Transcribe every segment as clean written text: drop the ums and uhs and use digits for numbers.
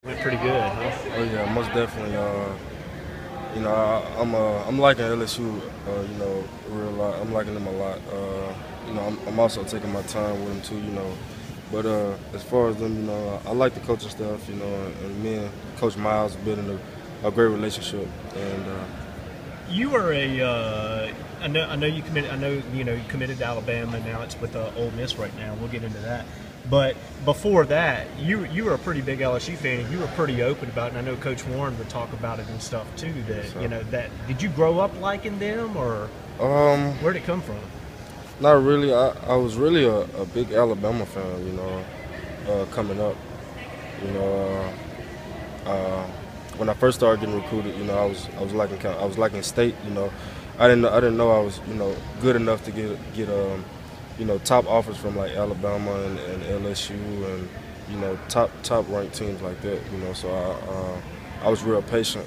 Went pretty good, huh? Oh yeah, most definitely. You know, I'm liking LSU. You know, real lot. I'm liking them a lot. You know, I'm also taking my time with them too. You know, but as far as them, you know, I like the coaching stuff. You know, and me and Coach Miles building a great relationship. And You were I know you committed. I know you committed to Alabama. Now it's with Ole Miss right now. We'll get into that. But before that, you were a pretty big LSU fan, and you were pretty open about it. And I know Coach Warren would talk about it and stuff too. That that did you grow up liking them, or where'd it come from? not really. I was really a big Alabama fan. You know, coming up. You know. When I first started getting recruited, you know, I was liking state. You know, I didn't know I was, you know, good enough to get you know, top offers from like Alabama and LSU and, you know, top ranked teams like that. You know, so I was real patient.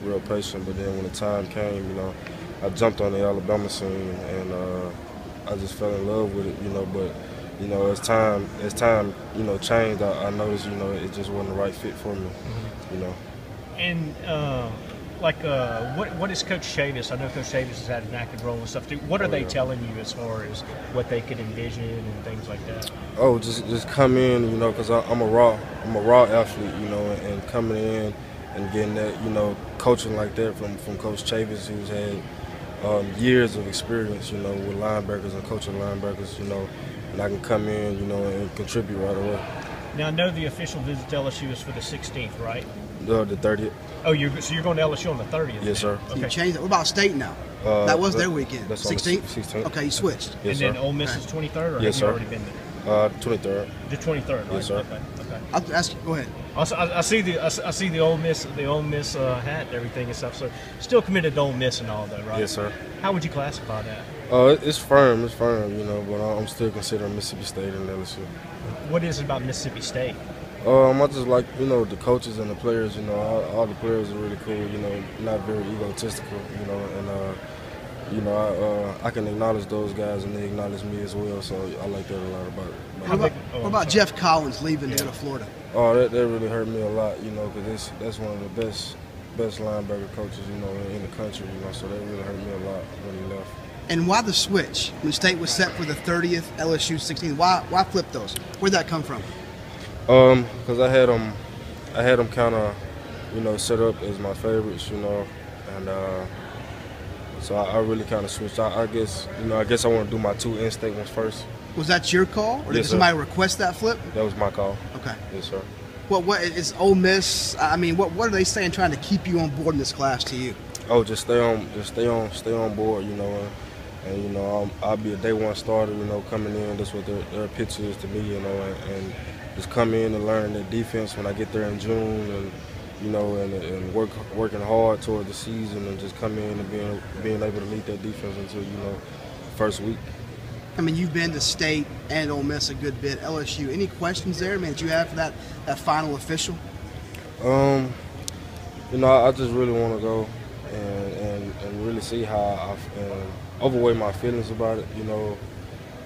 But then when the time came, you know, I jumped on the Alabama scene and I just fell in love with it. You know, but you know, as time you know changed, I noticed, you know, it just wasn't the right fit for me. Mm-hmm. You know. And what is Coach Chavis? I know Coach Chavis has had an active role and stuff too. What are they telling you as far as what they could envision and things like that? Oh, just come in, you know, because I'm a raw athlete, you know, and coming in and getting that, you know, coaching like that from Coach Chavis, who's had years of experience, you know, with linebackers and coaching linebackers, you know, and I can come in, you know, and contribute right away. Now I know the official visit to LSU is for the 16th, right? The 30th. Oh, so you're going to LSU on the 30th? Yes, sir. So you changed it. What about state now? That was their weekend. 16th. 16th. Okay, you swithed. Yes, and then sir. Ole Miss is 23rd, or yes, have you sir. already been there? 23rd. The 23rd, right? Yes, sir. Okay. I'll ask you. Go ahead. I see the Ole Miss hat and everything and stuff. So still committed to Ole Miss and all that, right? Yes, sir. How would you classify that? It's firm, you know, but I'm still considering Mississippi State and LSU. What is it about Mississippi State? I just like, you know, the coaches and the players. You know, all the players are really cool. You know, not very egotistical. You know, and you know, I can acknowledge those guys and they acknowledge me as well. So I like that a lot about it. What about Jeff Collins leaving to go to Florida? Oh, that really hurt me a lot. You know, because that's one of the best linebacker coaches, you know, in the country. You know, so that really hurt me a lot when he left. And why the switch when State was set for the 30th, LSU 16th? Why flip those? Where'd that come from? Because I had them kind of, you know, set up as my favorites, you know, and so I really kind of switched. I guess I want to do my two in-state ones first. Was that your call, or did Yes, somebody sir. request that flip? That was my call. Okay. Yes, sir. What is Ole Miss? I mean, what are they saying, trying to keep you on board in this class to you? Oh, just stay on board, you know, and you know, I'll be a day one starter, you know, coming in. That's what their pitch is to me, you know, and just come in and learn the defense when I get there in June, and you know, and working hard toward the season, and just come in and being able to lead that defense until, you know, first week. I mean, you've been to State and Ole Miss a good bit. LSU, any questions there, man, that you have for that final official? You know, I just really want to go and really see how I overweigh my feelings about it, you know,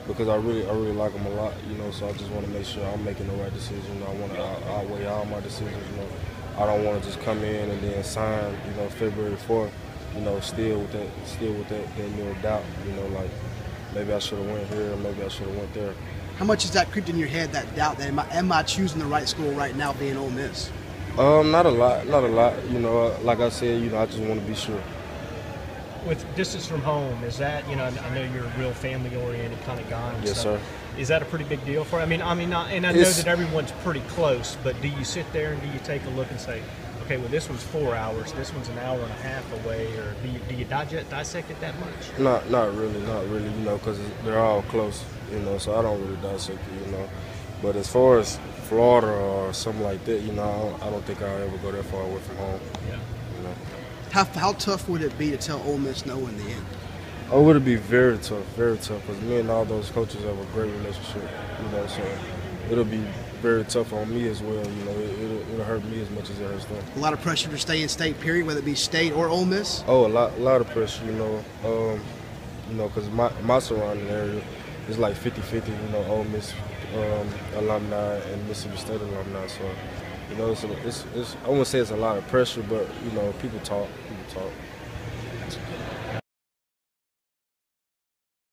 because I really like them a lot, you know. So I just want to make sure I'm making the right decision. I want to outweigh all my decisions, you know. I don't want to just come in and then sign, you know, February 4th, you know, still with that little doubt, you know, like maybe I should have went here, maybe I should have went there. How much is that creeped in your head, that doubt that am I choosing the right school right now, being Ole Miss? Not a lot. You know, like I said, you know, I just want to be sure. With distance from home, is that, you know, I know you're a real family-oriented kind of guy. And yes, stuff. sir. Is that a pretty big deal for you? And I know that everyone's pretty close, but do you sit there and do you take a look and say, okay, well, this one's 4 hours, this one's an hour and a half away, or do you dissect it that much? Not really, you know, because they're all close, you know, so I don't really dissect it, you know. But as far as Florida or something like that, you know, I don't think I'll ever go that far away from home. Yeah. You know. How tough would it be to tell Ole Miss no in the end? Oh, it would be very tough, because me and all those coaches have a great relationship, you know, so it'll be very tough on me as well, you know. It'll hurt me as much as it hurts them. A lot of pressure to stay in state, period, whether it be State or Ole Miss? Oh, a lot of pressure, you know, because my surrounding area is like 50-50, you know, Ole Miss alumni and Mississippi State alumni, so You know, it's I wouldn't say it's a lot of pressure, but you know, people talk.